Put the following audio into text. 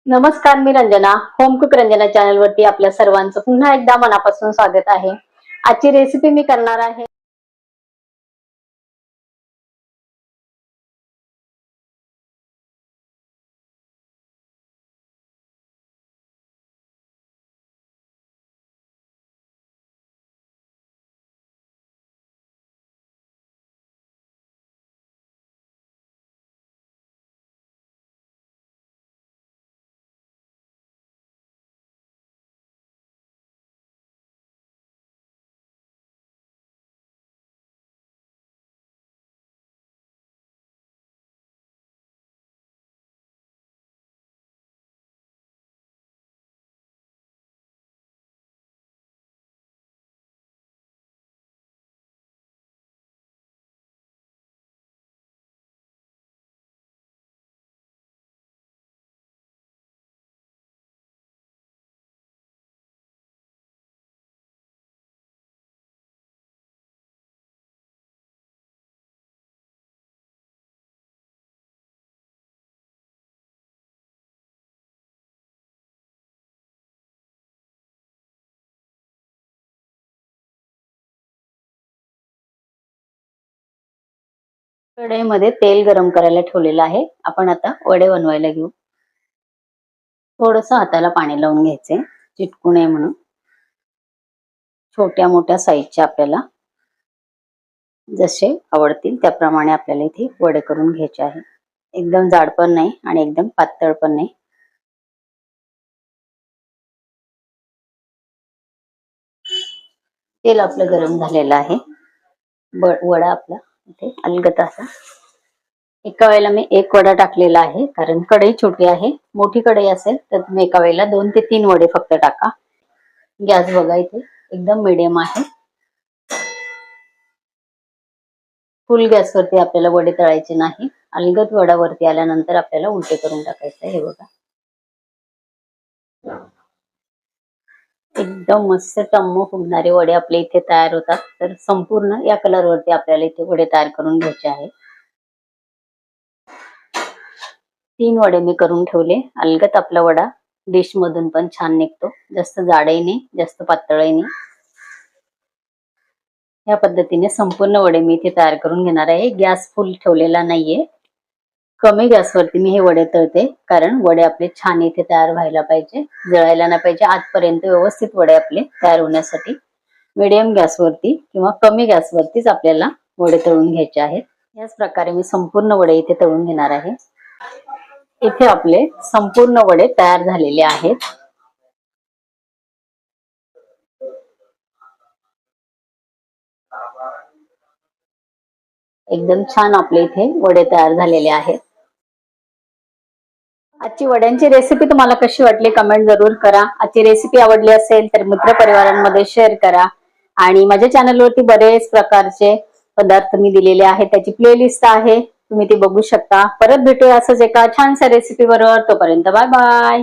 नमस्कार, मी Ranjana. Home cook Ranjana channel वरती आपल्या सर्वांचं पुन्हा एकदा मनापासून स्वागत आहे. आजची रेसिपी मी करणार आहे कढईमध्ये तेल गरम करायला ठेवलेलं आहे. आपण आता वडे बनवायला घेऊ. थोडंसं हाताला पाणी लावून घ्यायचे, चिटकू नये म्हणून. छोट्या मोठ्या साईजचे आपल्याला जसे आवडतील त्याप्रमाणे आपल्याला इथे वडे करून घ्यायचे आहे. एकदम जाड पण नाही आणि एकदम पातळ पण नाही. तेल आपलं गरम झालेलं आहे. वडा आपला इथे अलगद असा एका वेळेला मी एक वडा टाकलेला आहे, कारण कढई छोटी आहे. मोठी कढई असेल तर तुम्ही एका वेळेला 2 ते 3 वडे फक्त टाका. गॅस बघा इथे एकदम मीडियम आहे. फुल गॅसवरती आपल्याला वडे तळायचे नाही. अलगद वडा वरती आल्यानंतर आपल्याला उलटे करून टाकायचं. हे बघा एकदम मस्त टम्म फुगणारे वडे आपले इथे तयार होतात. तर संपूर्ण या कलर वरती आपल्याला इथे वडे तयार करून घ्यायचे आहे. 3 वडे मी करून ठेवले. अलगद आपला वडा डिश मधून पण छान निघतो. जास्त जाडही नाही, जास्त पातळही नाही. या पद्धतीने संपूर्ण वडे मी इथे तयार करून घेणार आहे. गॅस फुल ठेवलेला नाहीये, कमी गॅसवरती मी हे वडे तळते, कारण वडे आपले छान इथे तयार व्हायला पाहिजे, जळायला नाही पाहिजे. आजपर्यंत व्यवस्थित वडे आपले तयार होण्यासाठी मीडियम गॅसवरती किंवा कमी गॅसवरतीच आपल्याला वडे तळून घ्यायचे आहेत. याच प्रकारे मी संपूर्ण वडे इथे तळून घेणार आहे. इथे आपले संपूर्ण वडे तयार झालेले आहेत. एकदम छान आपले इथे वडे तयार झालेले आहेत. आजची वड्यांची रेसिपी तुम्हाला कशी वाटली कमेंट जरूर करा. आजची रेसिपी आवडली असेल तर मित्र परिवारांमध्ये शेअर करा. आणि माझ्या चॅनलवरती बरेच प्रकारचे पदार्थ मी दिलेले आहेत, त्याची प्लेलिस्ट आहे, तुम्ही ती बघू शकता. परत भेटूया असंच एका छानशा रेसिपी बरोबर. तोपर्यंत बाय बाय.